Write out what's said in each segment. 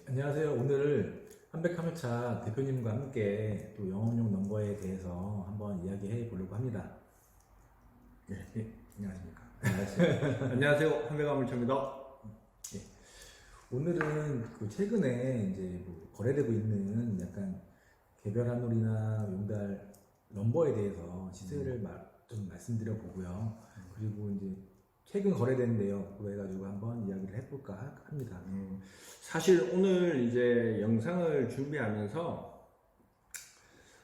안녕하세요. 오늘 한백화물차 대표님과 함께 또 영업용 넘버에 대해서 한번 이야기해 보려고 합니다. 안녕하십니까. 안녕하세요. 안녕하세요. 한백화물차입니다. 예, 오늘은 그 최근에 이제 뭐 거래되고 있는 약간 개별 한솔이나 용달 넘버에 대해서 시세를 좀 말씀드려 보고요. 그리고 이제 최근 거래된 내역으로 해가지고 한번 이야기를 해볼까 합니다. 사실 오늘 이제 영상을 준비하면서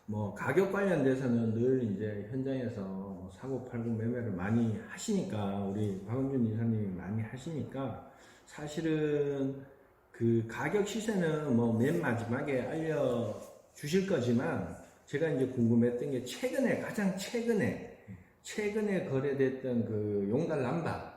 뭐 가격 관련돼서는 늘 이제 현장에서 뭐 사고 팔고 매매를 많이 하시니까 우리 박은준 이사님이 많이 하시니까 사실은 그 가격 시세는 뭐 맨 마지막에 알려 주실 거지만 제가 이제 궁금했던 게 가장 최근에 거래됐던 그 용달 남바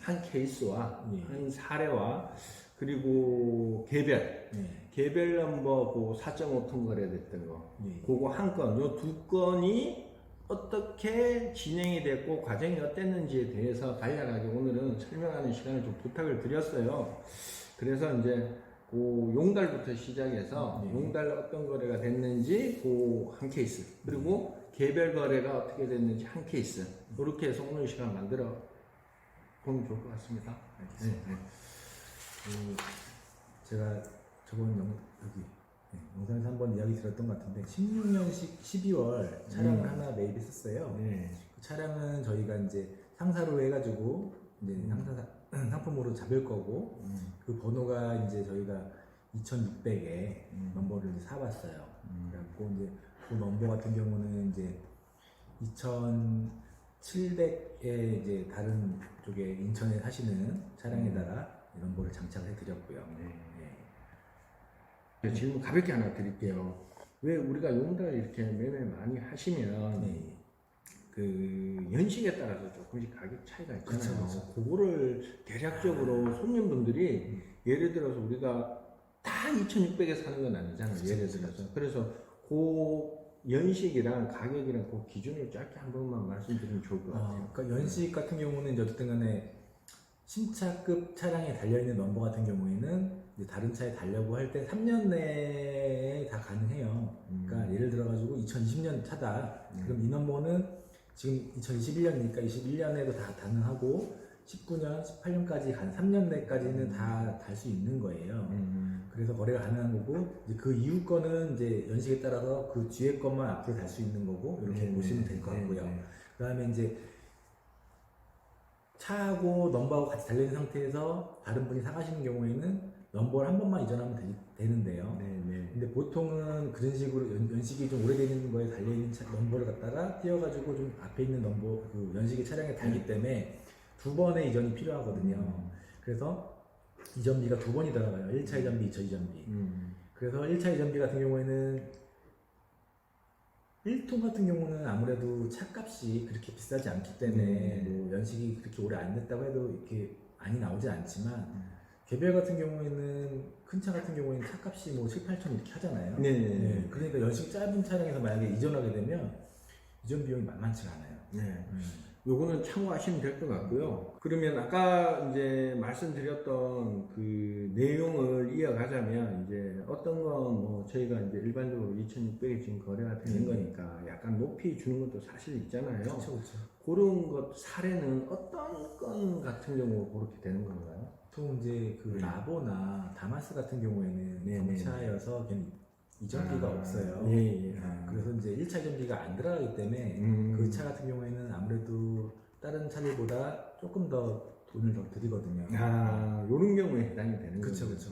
한 케이스와 한 사례와 그리고 개별 넘버 그 4.5톤 거래됐던 거 그거 한 건, 요 두 건이 어떻게 진행이 됐고 과정이 어땠는지에 대해서 간략하게 오늘은 설명하는 시간을 좀 부탁을 드렸어요. 그래서 이제 그 용달부터 시작해서 용달 어떤 거래가 됐는지 그 한 케이스, 그리고 개별 거래가 어떻게 됐는지 한 케이스, 이렇게 해서 오늘 시간 만들어 보면 좋을 것 같습니다. 알겠습니다. 제가 저번 영상에서 한번 이야기 드렸던 것 같은데 16년식 12월 차량을 하나 매입했었어요. 그 차량은 저희가 이제 상사로 해가지고 이제 상품으로 잡을 거고 그 번호가 이제 저희가 2600에 넘버를 이제 사봤어요. 그래갖고 이제 그 넘버 같은 경우는 이제 2700에 이제 다른 쪽에 인천에 사시는 차량에다가 넘버를 장착해 드렸고요. 질문 가볍게 하나 드릴게요. 왜 우리가 용달 이렇게 매매 많이 하시면 그 연식에 따라서 조금씩 가격 차이가 있잖아요. 그쵸. 그거를 대략적으로 손님분들이 예를 들어서 우리가 다 2,600에 사는 건 아니잖아요. 예를 들어서. 그래서 그 연식이랑 가격이랑 그 기준을 짧게 한 번만 말씀드리면 좋을 것 같아요. 그러니까 연식 같은 경우는 이제 어쨌든 간에 신차급 차량에 달려있는 넘버 같은 경우에는 이제 다른 차에 달려고 할 때 3년 내에 다 가능해요. 그러니까 예를 들어가지고 2020년 차다. 그럼 이 넘버는 지금 2021년이니까 21년에도 다 가능하고 19년, 18년까지 간 3년 내까지는 다 달 수 있는 거예요. 그래서 거래가 가능한 거고 이제 그 이후 거는 이제 연식에 따라서 그 뒤에 것만 앞으로 달 수 있는 거고 이렇게 보시면 될 것 같고요. 그다음에 이제 차하고 넘버하고 같이 달려있는 상태에서 다른 분이 사가시는 경우에는 넘버를 한 번만 이전하면 되는데요. 근데 보통은 그런 식으로 연식이 좀 오래되는 거에 달려있는 넘버를 갖다가 띄워가지고 좀 앞에 있는 넘버, 그 연식의 차량에 달기 때문에 두 번의 이전이 필요하거든요. 그래서 이전비가 두 번이 들어가요. 1차 이전비, 2차 이전비. 그래서 1차 이전비 같은 경우에는 1톤 같은 경우는 아무래도 차값이 그렇게 비싸지 않기 때문에 뭐 연식이 그렇게 오래 안 됐다고 해도 이렇게 많이 나오지 않지만 개별 같은 경우에는 큰 차 같은 경우에는 차값이 뭐 7, 8천 이렇게 하잖아요. 그러니까 연식 짧은 차량에서 만약에 이전하게 되면 이전 비용이 만만치가 않아요. 요거는 참고하시면 될 것 같고요. 그러면 아까 이제 말씀드렸던 그 내용을 이어가자면 이제 어떤 건 뭐 저희가 이제 일반적으로 2,600에 지금 거래가 되는 거니까 약간 높이 주는 것도 사실 있잖아요. 그렇죠. 그런 것 사례는 어떤 건 같은 경우 그렇게 되는 건가요? 보통 이제 그 라보나 다마스 같은 경우에는 경차여서 걔는 이전비가 없어요. 그래서 이제 1차 이전비가 안 들어가기 때문에 그 차 같은 경우에는 아무래도 다른 차들보다 조금 더 돈을 더 드리거든요. 요런 경우에 해당이 되는 거죠. 그렇죠.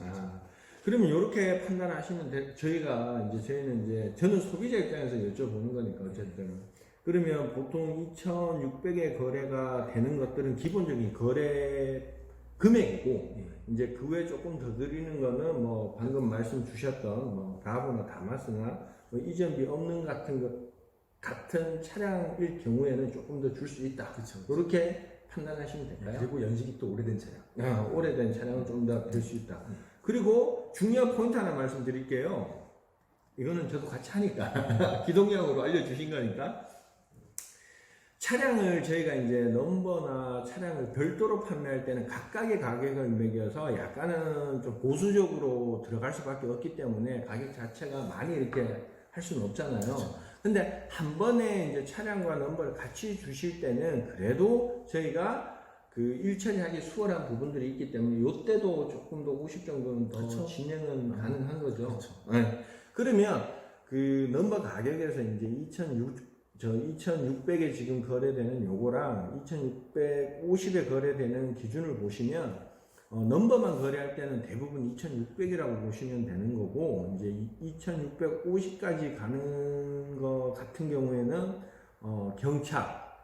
그러면 이렇게 판단하시면 저희는 이제 저는 소비자 입장에서 여쭤보는 거니까 어쨌든 그러면 보통 2,600에 거래가 되는 것들은 기본적인 거래 금액이고 이제 그 외에 조금 더 드리는 거는 뭐 방금 말씀 주셨던 뭐 라보나 다마스나 뭐 이전비 없는 같은 차량일 경우에는 조금 더 줄 수 있다. 그렇게 판단하시면 될까요? 그리고 연식이 또 오래된 차량. 오래된 차량은 좀 더 될 수 있다. 그리고 중요한 포인트 하나 말씀드릴게요. 이거는 저도 같이 하니까 기동량으로 알려주신 거니까 차량을 저희가 이제 넘버나 차량을 별도로 판매할 때는 각각의 가격을 매겨서 약간은 좀 보수적으로 들어갈 수밖에 없기 때문에 가격 자체가 많이 이렇게 할 수는 없잖아요. 근데 한 번에 이제 차량과 넘버를 같이 주실 때는 그래도 저희가 그 일처리하기 수월한 부분들이 있기 때문에 요때도 조금 더 50 정도는 더 그렇죠. 진행은 가능한 거죠. 그렇죠. 네. 그러면 그 넘버 가격에서 이제 2600에 지금 거래되는 요거랑 2650에 거래되는 기준을 보시면 넘버만 거래할 때는 대부분 2600이라고 보시면 되는 거고, 이제 2650까지 가는 거 같은 경우에는 경차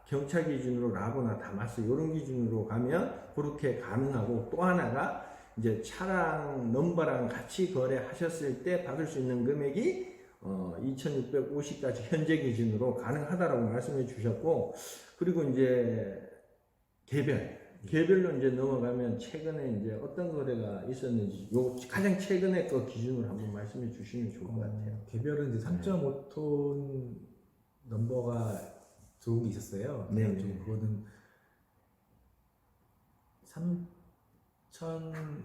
기준으로 라보나 다마스 이런 기준으로 가면 그렇게 가능하고, 또 하나가 이제 차량 넘버랑 같이 거래하셨을 때 받을 수 있는 금액이 2650까지 현재 기준으로 가능하다라고 말씀해 주셨고, 그리고 이제 개별로 이제 넘어가면 최근에 이제 어떤 거래가 있었는지 요 가장 최근에 거 기준으로 한번 말씀해 주시면 좋을 것 같아요. 개별은 이제 3.5톤 넘버가 좋은 게 있었어요. 네. 좀 그거는 3천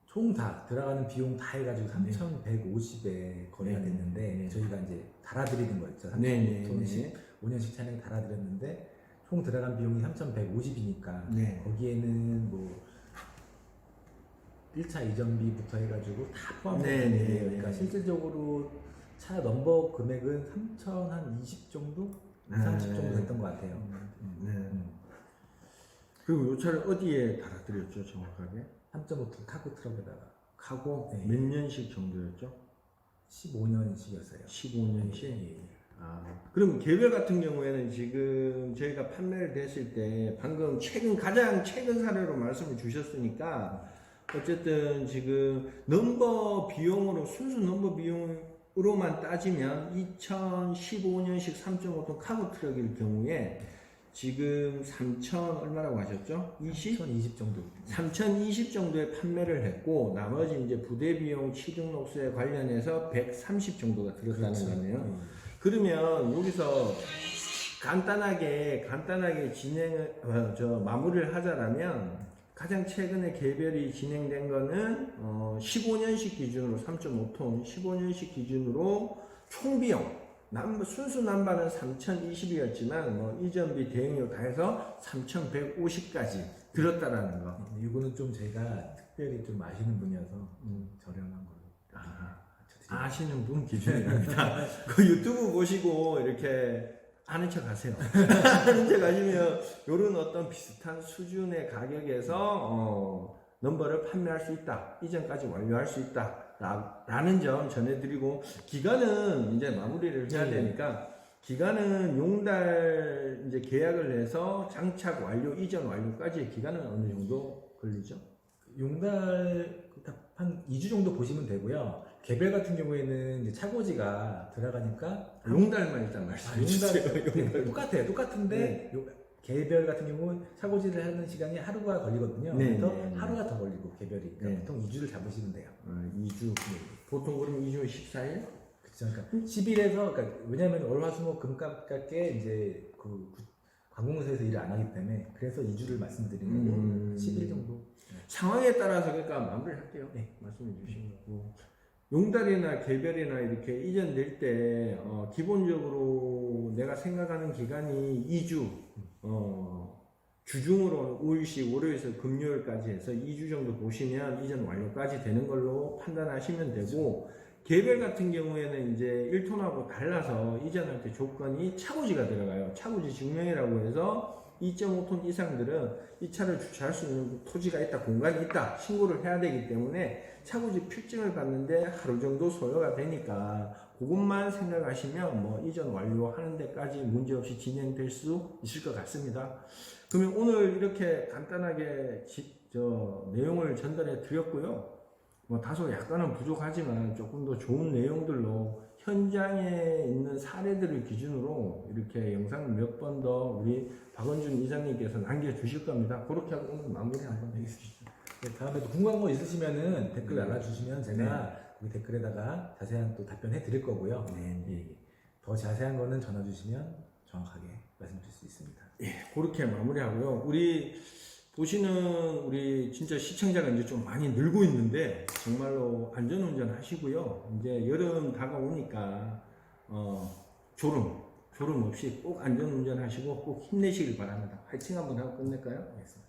총 다 들어가는 비용 다 해가지고 3,150에 거래가 네. 됐는데 네. 저희가 이제 달아드리는 거였죠. 네. 3,5톤씩 5년씩 차량 달아드렸는데 총 들어간 비용이 3,150이니까 네. 거기에는 뭐 1차 이전비부터 해가지고 다 포함된 네. 금액이에요. 네. 그러니까 실질적으로 차 넘버 금액은 3,020 정도? 30 정도 됐던 것 같아요. 네. 그리고 요 차를 어디에 달아드렸죠, 정확하게? 3.5톤 카고 트럭에다가 카고 네. 몇 년씩 정도였죠? 15년씩이었어요. 15년씩? 그럼 개별 같은 경우에는 지금 저희가 판매를 됐을 때 방금 가장 최근 사례로 말씀을 주셨으니까 어쨌든 지금 넘버 비용으로 순수 넘버 비용으로만 따지면 2015년식 3.5톤 카고 트럭일 경우에 지금 3,000 얼마라고 하셨죠? 3,020 정도. 3,020 정도에 판매를 했고, 나머지 이제 부대 비용, 취등록세 관련해서 130 정도가 들었다는 그렇죠. 거네요. 그러면 여기서 간단하게 마무리를 하자라면 가장 최근에 개별이 진행된 거는 15년식 기준으로 3.5톤 15년식 기준으로 총 비용 순수 남바는 3,020이었지만 뭐 이전비 대행료 다 해서 3,150까지 들었다라는 거. 이거는 좀 제가 특별히 좀 아시는 분이어서 저렴한 걸로. 아시는 분 기준이랍니다. 그 유튜브 보시고 이렇게 아는 척 하세요. 아는 척 하시면 요런 어떤 비슷한 수준의 가격에서 넘버를 판매할 수 있다. 이전까지 완료할 수 있다. 라는 점 전해드리고, 기간은 이제 마무리를 해야 되니까, 기간은 용달 이제 계약을 해서 장착 완료, 이전 완료까지의 기간은 어느 정도 걸리죠? 용달 한 2주 정도 보시면 되고요. 개별 같은 경우에는 이제 차고지가 들어가니까 용달만 일단 말씀해 주세요. 네, 똑같은데 개별 같은 경우는 차고지를 하는 시간이 하루가 걸리거든요. 네, 그래서 네, 네. 하루가 더 걸리고 개별이. 그러니까 네. 보통 2주를 잡으시면 돼요. 2주. 보통 그럼 2주면 14일? 그렇죠. 그러니까 10일에서 그러니까 왜냐하면 월화수목 금값깎에 이제 그 관공서에서 일을 안 하기 때문에 그래서 2주를 말씀드리는 거고 10일 정도. 상황에 따라서 그러니까 마무리를 할게요. 네. 말씀해 주시고. 용달이나 개별이나 이렇게 이전될 때 기본적으로 내가 생각하는 기간이 2주 주중으로 5일씩 월요일에서 금요일까지 해서 2주 정도 보시면 이전 완료까지 되는 걸로 판단하시면 되고, 개별 같은 경우에는 이제 1톤하고 달라서 이전할 때 조건이 차고지가 들어가요. 차고지 증명이라고 해서 2.5톤 이상들은 이 차를 주차할 수 있는 토지가 있다, 공간이 있다 신고를 해야 되기 때문에 차고지 필증을 받는데 하루 정도 소요가 되니까 그것만 생각하시면 뭐 이전 완료하는 데까지 문제없이 진행될 수 있을 것 같습니다. 그러면 오늘 이렇게 간단하게 내용을 전달해 드렸고요. 뭐 다소 약간은 부족하지만 조금 더 좋은 내용들로 현장에 있는 사례들을 기준으로 이렇게 영상을 몇 번 더 우리 박원준 이사님께서 남겨주실 겁니다. 그렇게 하고 오늘 마무리 한번 해주시죠. 네, 다음에도 궁금한 거 있으시면은 댓글 달아주시면 제가 거기 댓글에다가 자세한 또 답변해 드릴 거고요. 예, 더 자세한 거는 전화 주시면 정확하게 말씀드릴 수 있습니다. 예, 그렇게 마무리하고요. 우리 보시는 우리 진짜 시청자가 이제 좀 많이 늘고 있는데 정말로 안전운전 하시고요. 이제 여름 다가오니까 졸음 없이 꼭 안전운전 하시고 꼭 힘내시길 바랍니다. 화이팅 한번 하고 끝낼까요? 알겠습니다.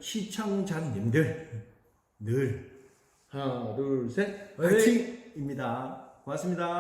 시청자님들 늘 하나 둘 셋 화이팅! 화이팅입니다. 고맙습니다.